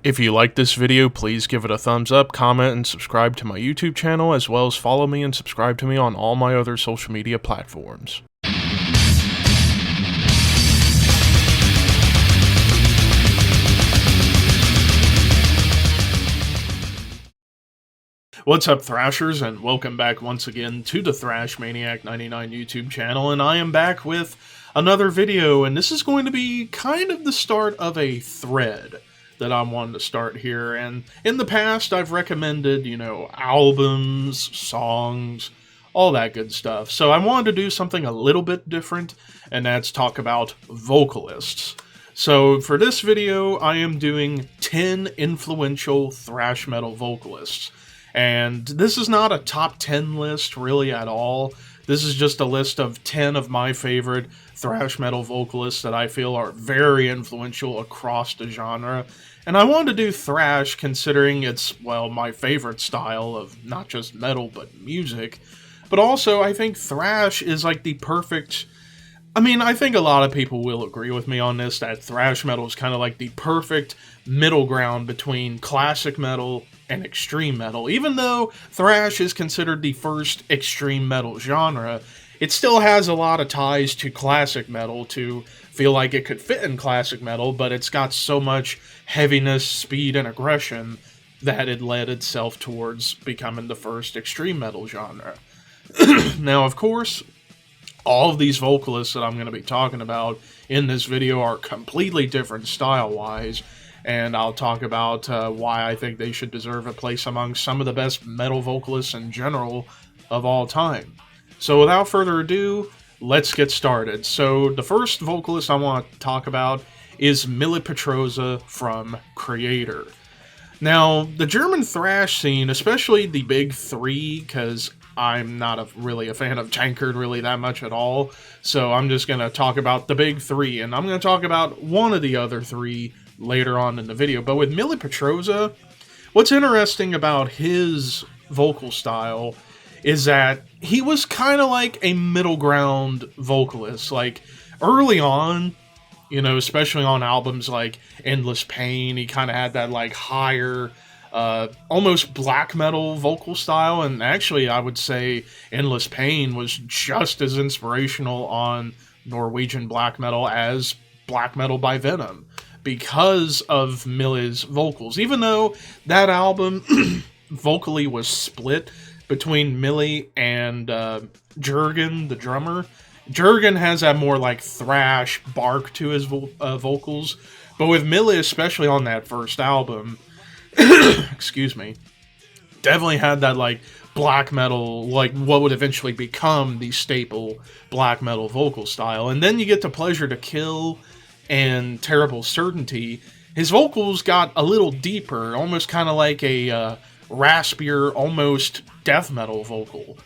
If you like this video, please give it a thumbs up, comment, and subscribe to my YouTube channel, as well as follow me and subscribe to me on all my other social media platforms. What's up, Thrashers, and welcome back once again to the Thrash Maniac 99 YouTube channel, and I am back with another video, and this is going to be kind of the start of a thread that I wanted to start here. And in the past, I've recommended, albums, songs, all that good stuff. So I wanted to do something a little bit different, and that's talk about vocalists. So for this video, I am doing 10 influential thrash metal vocalists. And this is not a top 10 list really at all. This is just a list of 10 of my favorite thrash metal vocalists that I feel are very influential across the genre. And I wanted to do thrash considering it's, well, my favorite style of not just metal but music. But also, I think thrash is like the perfect... I think a lot of people will agree with me on this, that thrash metal is kind of like the perfect middle ground between classic metal and extreme metal. Even though thrash is considered the first extreme metal genre, it still has a lot of ties to classic metal to feel like it could fit in classic metal, but it's got so much heaviness, speed, and aggression that it led itself towards becoming the first extreme metal genre. Now, of course, all of these vocalists that I'm going to be talking about in this video are completely different style-wise, and I'll talk about why I think they should deserve a place among some of the best metal vocalists in general of all time. So without further ado, let's get started. So the first vocalist I want to talk about is Mille Petroza from Creator. Now, the German thrash scene, especially the big three, because I'm not really a fan of Tankard really that much at all, so I'm just going to talk about the big three, and I'm going to talk about one of the other three later on in the video. But with Mille Petroza, what's interesting about his vocal style is that he was kind of like a middle ground vocalist. Like, early on, especially on albums like Endless Pain, he kind of had that, like, higher, almost black metal vocal style, and actually I would say Endless Pain was just as inspirational on Norwegian black metal as black metal by Venom, because of Mille's vocals. Even though that album vocally was split between Mille and Jurgen, the drummer. Jurgen has that more like thrash bark to his vocals, but with Mille, especially on that first album, excuse me, definitely had that like black metal, like what would eventually become the staple black metal vocal style. And then you get to Pleasure to Kill and Terrible Certainty. His vocals got a little deeper, almost kind of like a raspier, almost death metal vocal.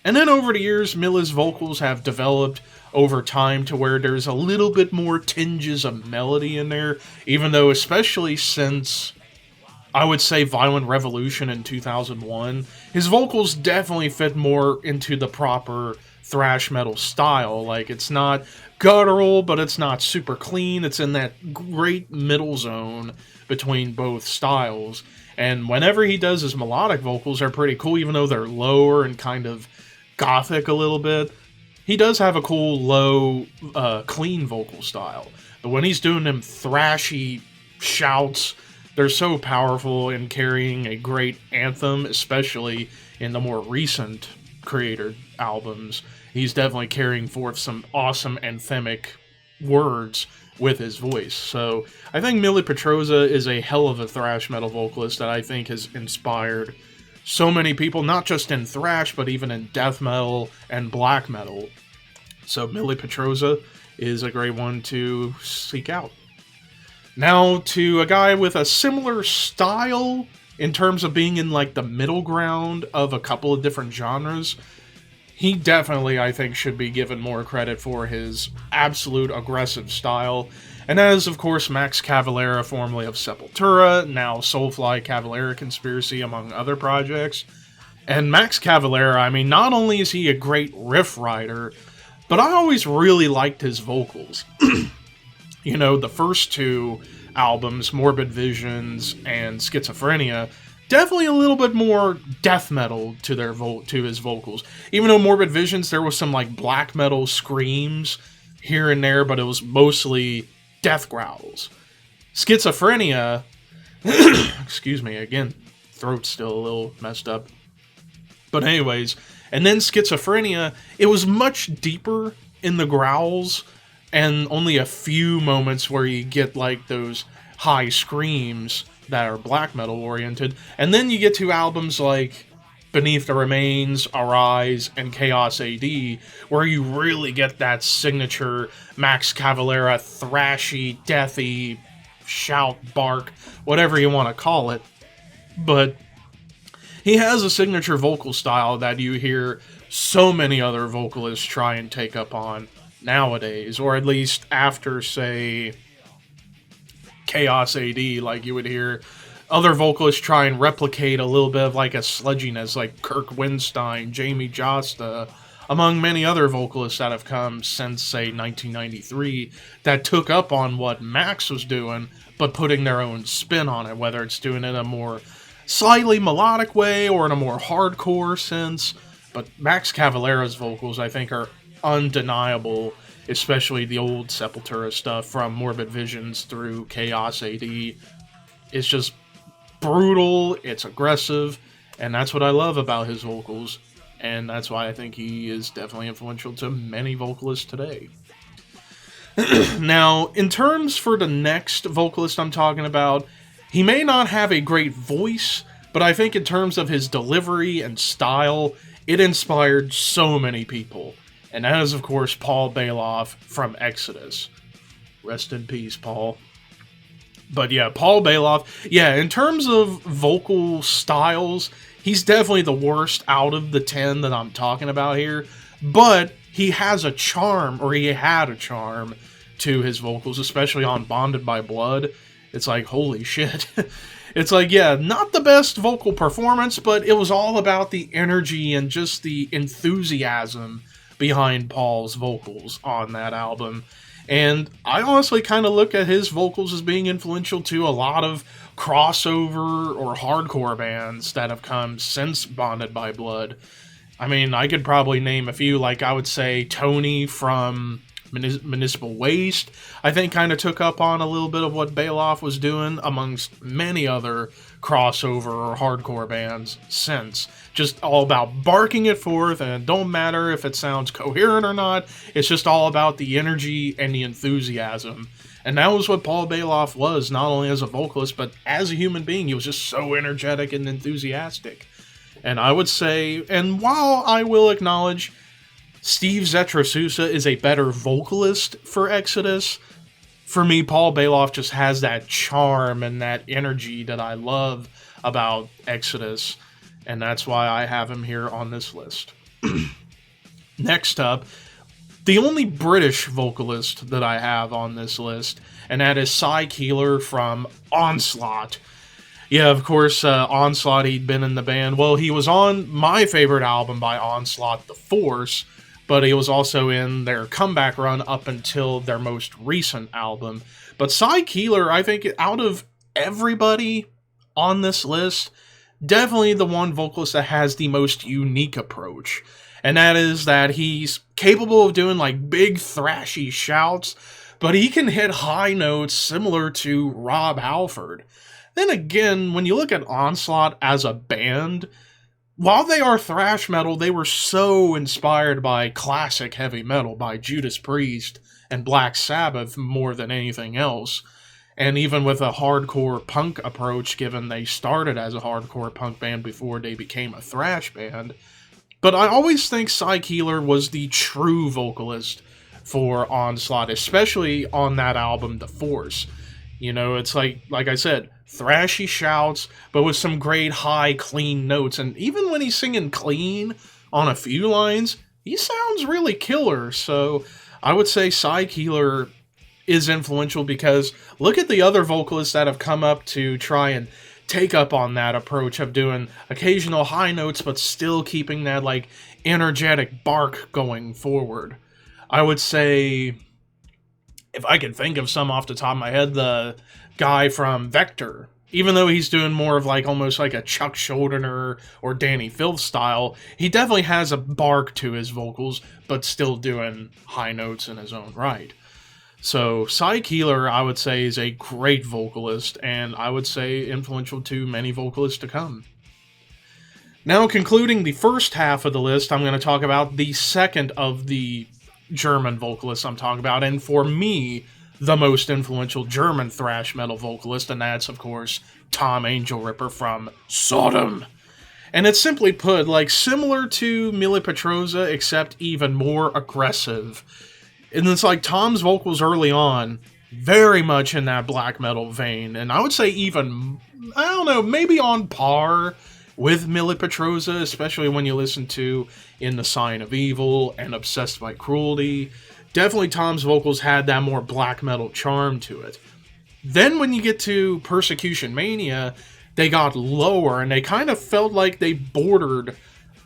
And then over the years, Mille's vocals have developed over time to where there's a little bit more tinges of melody in there, even though especially since, I would say, Violent Revolution in 2001, his vocals definitely fit more into the proper thrash metal style. Like, it's not guttural, but it's not super clean. It's in that great middle zone between both styles. And whenever he does his melodic vocals, they're pretty cool, even though they're lower and kind of gothic a little bit. He does have a cool, low, clean vocal style. But when he's doing them thrashy shouts, they're so powerful in carrying a great anthem, especially in the more recent Creator albums. He's definitely carrying forth some awesome anthemic words with his voice. So I think Mille Petroza is a hell of a thrash metal vocalist that I think has inspired so many people, not just in thrash, but even in death metal and black metal. So Mille Petroza is a great one to seek out. Now to a guy with a similar style in terms of being in like the middle ground of a couple of different genres. He definitely, I think, should be given more credit for his absolute aggressive style. And that is, of course, Max Cavalera, formerly of Sepultura, now Soulfly Cavalera Conspiracy, among other projects. And Max Cavalera, not only is he a great riff writer, but I always really liked his vocals. The first two, albums, Morbid Visions and Schizophrenia, definitely a little bit more death metal to his vocals. Even though Morbid Visions, there was some like black metal screams here and there, but it was mostly death growls. Schizophrenia, excuse me, again, throat's still a little messed up. But anyways, and then Schizophrenia, it was much deeper in the growls, and only a few moments where you get like those high screams that are black metal oriented. And then you get to albums like Beneath the Remains, Arise, and Chaos AD, where you really get that signature Max Cavalera thrashy, deathy, shout, bark, whatever you want to call it. But he has a signature vocal style that you hear so many other vocalists try and take up on nowadays, or at least after, say, Chaos AD, like you would hear other vocalists try and replicate a little bit of like a sludginess, like Kirk Winstein, Jamie Josta, among many other vocalists that have come since, say, 1993, that took up on what Max was doing, but putting their own spin on it, whether it's doing it in a more slightly melodic way or in a more hardcore sense. But Max Cavalera's vocals, I think, are undeniable, especially the old Sepultura stuff from Morbid Visions through Chaos AD. It's just brutal, it's aggressive, and that's what I love about his vocals, and that's why I think he is definitely influential to many vocalists today. Now, in terms for the next vocalist I'm talking about, he may not have a great voice, but I think in terms of his delivery and style, it inspired so many people. And that is, of course, Paul Bailoff from Exodus. Rest in peace, Paul. But yeah, Paul Bailoff, yeah, in terms of vocal styles, he's definitely the worst out of the 10 that I'm talking about here. But he has a charm, or he had a charm to his vocals, especially on Bonded by Blood. It's like, holy shit. It's like, yeah, not the best vocal performance, but it was all about the energy and just the enthusiasm behind Paul's vocals on that album. And I honestly kind of look at his vocals as being influential to a lot of crossover or hardcore bands that have come since Bonded by Blood. I mean, I could probably name a few, like I would say Tony from Municipal Waste, I think kind of took up on a little bit of what Bailoff was doing, amongst many other crossover or hardcore bands since. Just all about barking it forth, and it don't matter if it sounds coherent or not, it's just all about the energy and the enthusiasm. And that was what Paul Bailoff was, not only as a vocalist, but as a human being. He was just so energetic and enthusiastic. And I would say, and while I will acknowledge Steve Zetrasusa is a better vocalist for Exodus, for me, Paul Bailoff just has that charm and that energy that I love about Exodus, and that's why I have him here on this list. Next up, the only British vocalist that I have on this list, and that is Cy Keeler from Onslaught. Yeah, of course, Onslaught, he'd been in the band. Well, he was on my favorite album by Onslaught, The Force, but he was also in their comeback run up until their most recent album. But Cy Keeler, I think, out of everybody on this list, definitely the one vocalist that has the most unique approach. And that is that he's capable of doing like big thrashy shouts, but he can hit high notes similar to Rob Halford. Then again, when you look at Onslaught as a band, while they are thrash metal, they were so inspired by classic heavy metal, by Judas Priest and Black Sabbath more than anything else. And even with a hardcore punk approach, given they started as a hardcore punk band before they became a thrash band. But I always think Cy Keeler was the true vocalist for Onslaught, especially on that album, The Force. You know, it's like I said, thrashy shouts, but with some great high, clean notes. And even when he's singing clean on a few lines, he sounds really killer. So I would say Cy Keeler is influential, because look at the other vocalists that have come up to try and take up on that approach of doing occasional high notes, but still keeping that like energetic bark going forward. I would say if I could think of some off the top of my head, the guy from Vector, even though he's doing more of like almost like a Chuck Schuldiner or Danny Filth style, he definitely has a bark to his vocals, but still doing high notes in his own right. So Cy Keeler, I would say, is a great vocalist, and I would say influential to many vocalists to come. Now, concluding the first half of the list, I'm going to talk about the second of the German vocalists I'm talking about, and for me, the most influential German thrash metal vocalist, and that's, of course, Tom Angel Ripper from Sodom. And it's simply put, like, similar to Mille Petrosa, except even more aggressive. And it's like Tom's vocals early on, very much in that black metal vein, and I would say even, I don't know, maybe on par with Mille Petrosa, especially when you listen to In the Sign of Evil and Obsessed by Cruelty. Definitely Tom's vocals had that more black metal charm to it. Then when you get to Persecution Mania, they got lower, and they kind of felt like they bordered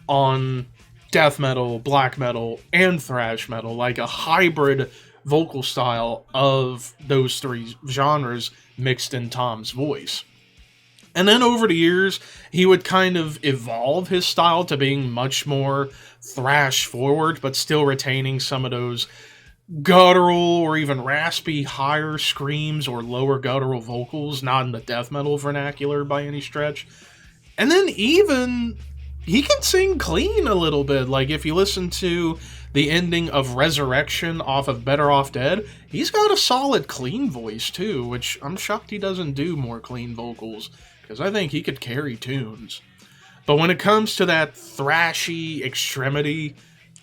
on death metal, black metal, and thrash metal, like a hybrid vocal style of those three genres mixed in Tom's voice. And then over the years, he would kind of evolve his style to being much more thrash forward, but still retaining some of those guttural or even raspy higher screams or lower guttural vocals, not in the death metal vernacular by any stretch. And then even he can sing clean a little bit. Like if you listen to the ending of Resurrection off of Better Off Dead, he's got a solid clean voice too, which I'm shocked he doesn't do more clean vocals, because I think he could carry tunes. But when it comes to that thrashy extremity,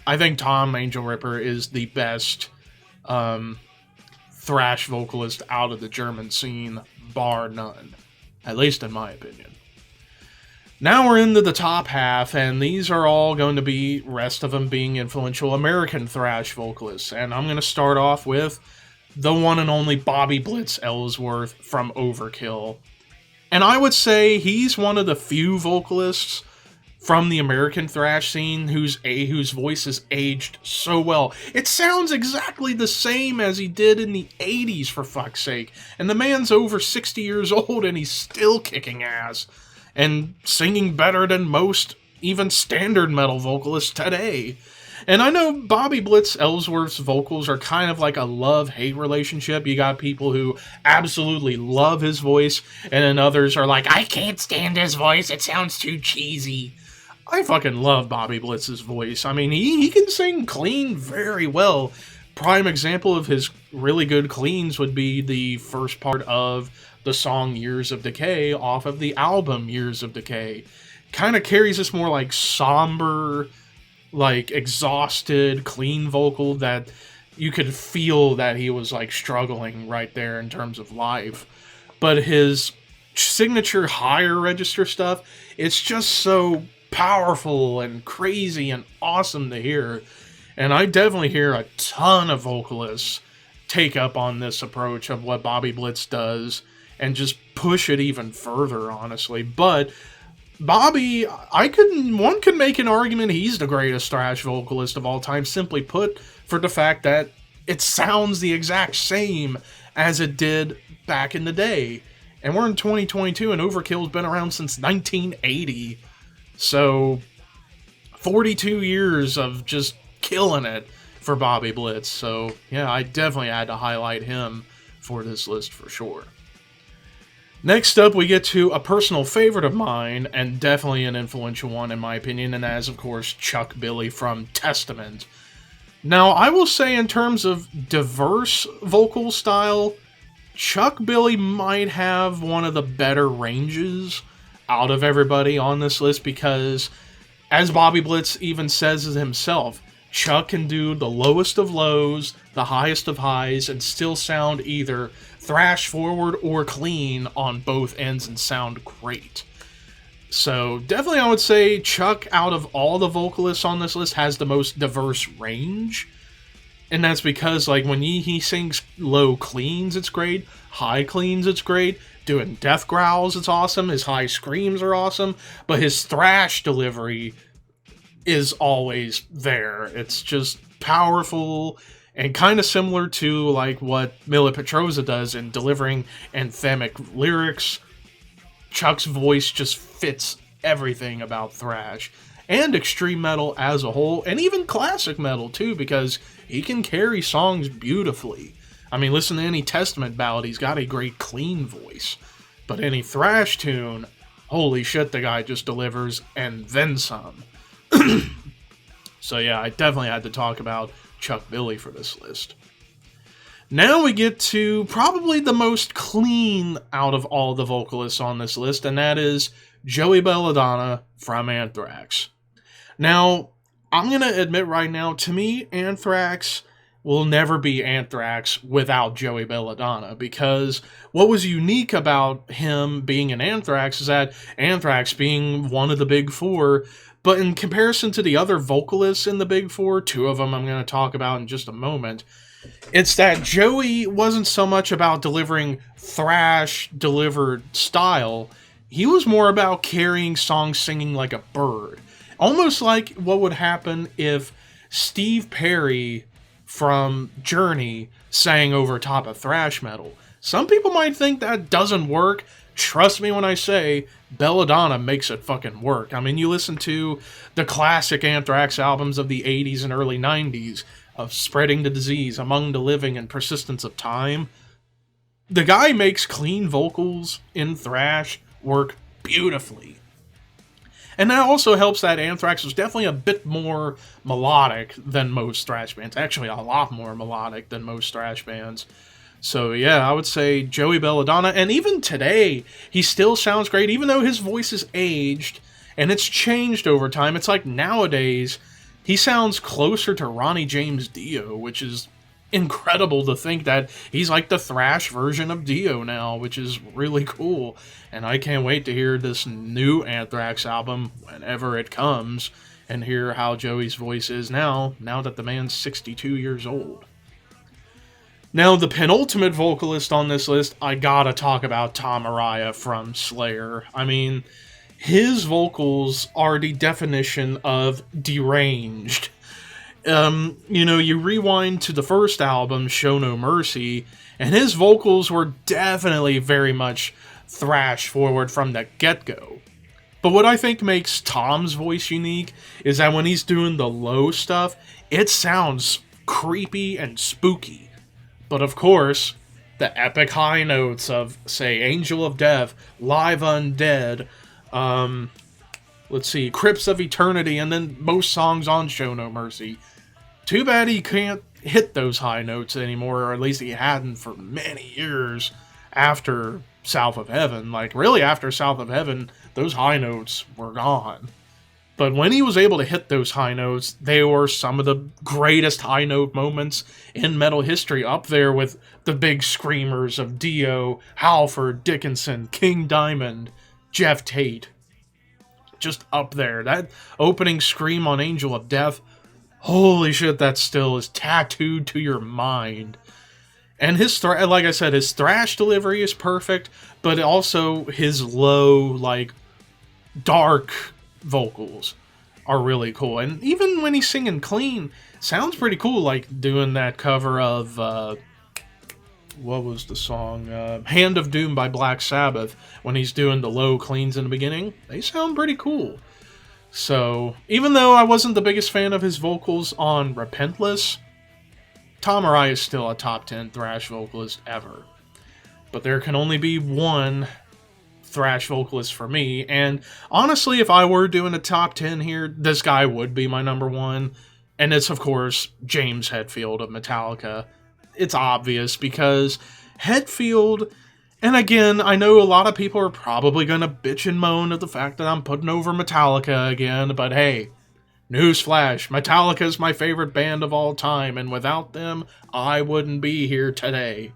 I think Tom Angel Ripper is the best thrash vocalist out of the German scene, bar none. At least in my opinion. Now we're into the top half, and these are all going to be, rest of them being influential American thrash vocalists. And I'm going to start off with the one and only Bobby Blitz Ellsworth from Overkill. And I would say he's one of the few vocalists from the American thrash scene whose voice has aged so well. It sounds exactly the same as he did in the 80s, for fuck's sake. And the man's over 60 years old and he's still kicking ass and singing better than most even standard metal vocalists today. And I know Bobby Blitz Ellsworth's vocals are kind of like a love-hate relationship. You got people who absolutely love his voice, and then others are like, I can't stand his voice, it sounds too cheesy. I fucking love Bobby Blitz's voice. I mean, he can sing clean very well. Prime example of his really good cleans would be the first part of the song Years of Decay off of the album Years of Decay. Kind of carries this more like somber, like exhausted, clean vocal that you could feel that he was like struggling right there in terms of life. But his signature higher register stuff, it's just so powerful and crazy and awesome to hear. And I definitely hear a ton of vocalists take up on this approach of what Bobby Blitz does and just push it even further, honestly. But Bobby, one could make an argument he's the greatest thrash vocalist of all time, simply put, for the fact that it sounds the exact same as it did back in the day. And we're in 2022, and Overkill's been around since 1980. So, 42 years of just killing it for Bobby Blitz. So, yeah, I definitely had to highlight him for this list for sure. Next up, we get to a personal favorite of mine, and definitely an influential one in my opinion, and that is, of course, Chuck Billy from Testament. Now, I will say in terms of diverse vocal style, Chuck Billy might have one of the better ranges out of everybody on this list, because, as Bobby Blitz even says himself, Chuck can do the lowest of lows, the highest of highs, and still sound either thrash forward or clean on both ends and sound great. So definitely I would say Chuck, out of all the vocalists on this list, has the most diverse range. And that's because, like, when he sings low cleans, it's great. High cleans, it's great. Doing death growls, it's awesome. His high screams are awesome. But his thrash delivery is always there. It's just powerful And kind of similar to like what Mila Petroza does in delivering anthemic lyrics, Chuck's voice just fits everything about thrash and extreme metal as a whole, and even classic metal too, because he can carry songs beautifully. I mean, listen to any Testament ballad, he's got a great clean voice. But any thrash tune, holy shit, the guy just delivers, and then some. So yeah, I definitely had to talk about Chuck Billy for this list. Now we get to probably the most clean out of all the vocalists on this list, and that is Joey Belladonna from Anthrax. Now, I'm going to admit right now, to me, Anthrax will never be Anthrax without Joey Belladonna, because what was unique about him being in Anthrax is that Anthrax being one of the big four, but in comparison to the other vocalists in the big four, two of them I'm going to talk about in just a moment, it's that Joey wasn't so much about delivering thrash delivered style, he was more about carrying songs singing like a bird. Almost like what would happen if Steve Perry from Journey sang over top of thrash metal. Some people might think that doesn't work. Trust me when I say Belladonna makes it fucking work. I mean, you listen to the classic Anthrax albums of the 80s and early 90s of Spreading the Disease, Among the Living, and Persistence of Time. The guy makes clean vocals in thrash work beautifully. And that also helps that Anthrax was definitely a bit more melodic than most thrash bands. Actually, a lot more melodic than most thrash bands. So yeah, I would say Joey Belladonna. And even today, he still sounds great, even though his voice is aged. And it's changed over time. It's like nowadays, he sounds closer to Ronnie James Dio, which is incredible to think that he's like the thrash version of Dio now, which is really cool. And I can't wait to hear this new Anthrax album whenever it comes and hear how Joey's voice is now that the man's 62 years old. Now, the penultimate vocalist on this list, I gotta talk about Tom Araya from Slayer. I mean, his vocals are the definition of deranged. You rewind to the first album, Show No Mercy, and his vocals were definitely very much thrash forward from the get-go. But what I think makes Tom's voice unique is that when he's doing the low stuff, it sounds creepy and spooky. But of course, the epic high notes of, say, Angel of Death, Live Undead, Crypts of Eternity, and then most songs on Show No Mercy. Too bad he can't hit those high notes anymore, or at least he hadn't for many years after South of Heaven. Like, really, after South of Heaven, those high notes were gone. But when he was able to hit those high notes, they were some of the greatest high note moments in metal history, up there with the big screamers of Dio, Halford, Dickinson, King Diamond, Jeff Tate. Just up there. That opening scream on Angel of Death, holy shit, that still is tattooed to your mind. And his, like I said, his thrash delivery is perfect, but also his low, dark vocals are really cool. And even when he's singing clean, sounds pretty cool, like doing that cover of, what was the song? Hand of Doom by Black Sabbath, when he's doing the low cleans in the beginning. They sound pretty cool. So, even though I wasn't the biggest fan of his vocals on Repentless, Tom Araya is still a top 10 thrash vocalist ever. But there can only be one thrash vocalist for me, and honestly, if I were doing a top 10 here, this guy would be my number one, and it's, of course, James Hetfield of Metallica. It's obvious, because Hetfield, and again, I know a lot of people are probably going to bitch and moan at the fact that I'm putting over Metallica again, but hey, newsflash, Metallica is my favorite band of all time, and without them, I wouldn't be here today.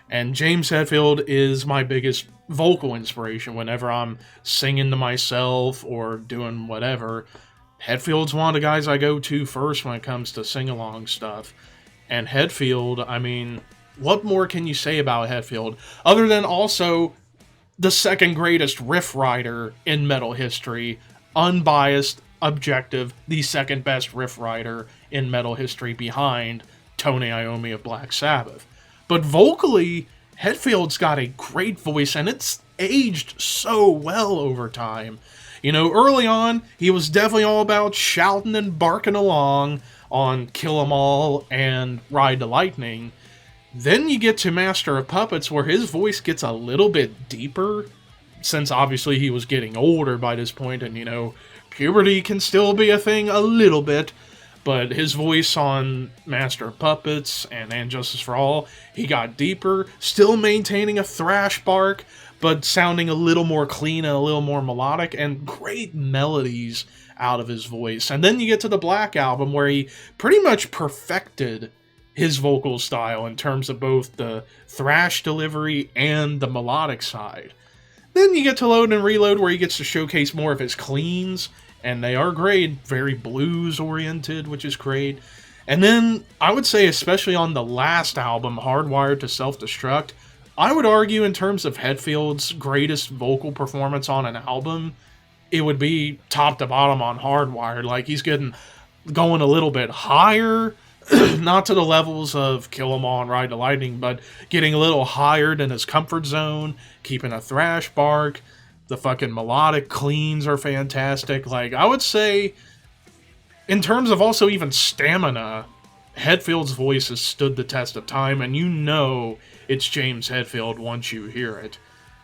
And James Hetfield is my biggest vocal inspiration whenever I'm singing to myself or doing whatever. Hetfield's one of the guys I go to first when it comes to sing-along stuff. And Hetfield, I mean, what more can you say about Hetfield? Other than also the second greatest riff writer in metal history. Unbiased, objective, the second best riff writer in metal history behind Tony Iommi of Black Sabbath. But vocally, Hetfield's got a great voice, and it's aged so well over time. You know, early on, he was definitely all about shouting and barking along on Kill 'Em All and Ride the Lightning. Then you get to Master of Puppets, where his voice gets a little bit deeper, since obviously he was getting older by this point, and, you know, puberty can still be a thing a little bit. But his voice on Master of Puppets and Justice for All, he got deeper, still maintaining a thrash bark, but sounding a little more clean and a little more melodic, and great melodies out of his voice. And then you get to the Black Album, where he pretty much perfected his vocal style in terms of both the thrash delivery and the melodic side. Then you get to Load and Reload, where he gets to showcase more of his cleans, and they are great, very blues-oriented, which is great. And then, I would say, especially on the last album, Hardwired to Self-Destruct, I would argue in terms of Hetfield's greatest vocal performance on an album, it would be top to bottom on Hardwired. Like, he's going a little bit higher, not to the levels of Kill 'Em All and Ride the Lightning, but getting a little higher than his comfort zone, keeping a thrash bark. The fucking melodic cleans are fantastic. Like, I would say, in terms of also even stamina, Hetfield's voice has stood the test of time, and you know it's James Hetfield once you hear it.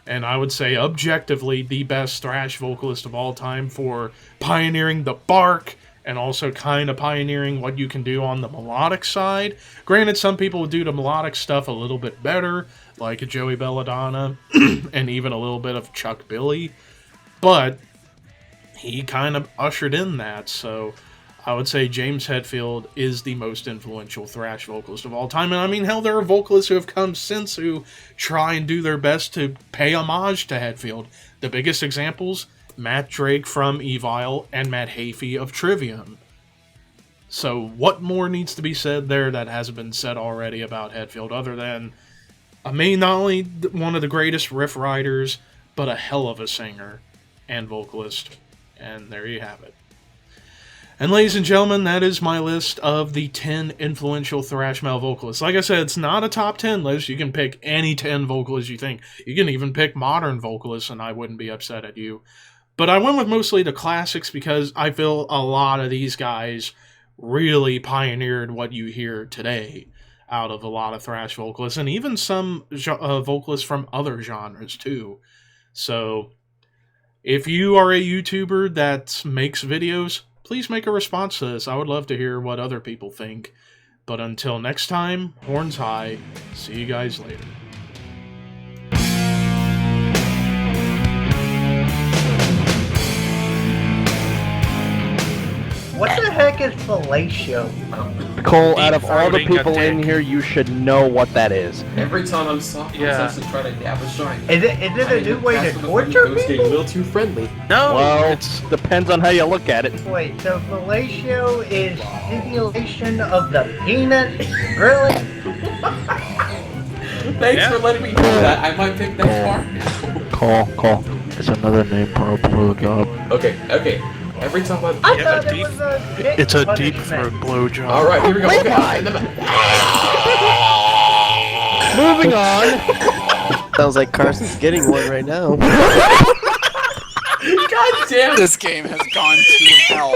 And I would say, objectively, the best thrash vocalist of all time for pioneering the bark, and also kind of pioneering what you can do on the melodic side. Granted, some people would do the melodic stuff a little bit better, like a Joey Belladonna, and even a little bit of Chuck Billy, but he kind of ushered in that, so I would say James Hetfield is the most influential thrash vocalist of all time. And I mean, hell, there are vocalists who have come since who try and do their best to pay homage to Hetfield. The biggest examples, Matt Drake from Evil and Matt Hafey of Trivium. So what more needs to be said there that hasn't been said already about Hetfield, other than, I mean, not only one of the greatest riff writers, but a hell of a singer and vocalist. And there you have it. And ladies and gentlemen, that is my list of the 10 influential thrash metal vocalists. Like I said, it's not a top 10 list. You can pick any 10 vocalists you think. You can even pick modern vocalists, and I wouldn't be upset at you. But I went with mostly the classics because I feel a lot of these guys really pioneered what you hear today out of a lot of thrash vocalists, and even some vocalists from other genres too. So if you are a YouTuber that makes videos, please make a response to this. I would love to hear what other people think. But until next time, horns high. See you guys later. What the heck is fellatio? Cole, out of all the people in here, you should know what that is. Every time I'm soft, I'm trying to dab a shine. Is it a new way to torture Getting a people? little too friendly. No! Well, it depends on how you look at it. Wait, so fellatio is stimulation of the penis? Really? Thanks for letting me do that. I might pick that part. Cole. It's another name for a blowjob. Okay. Every time I thought it was a dick It's a punishment. deep throat blowjob. Alright, here we go. Moving on. Sounds like Carson's getting one right now. God damn it. This game has gone to hell.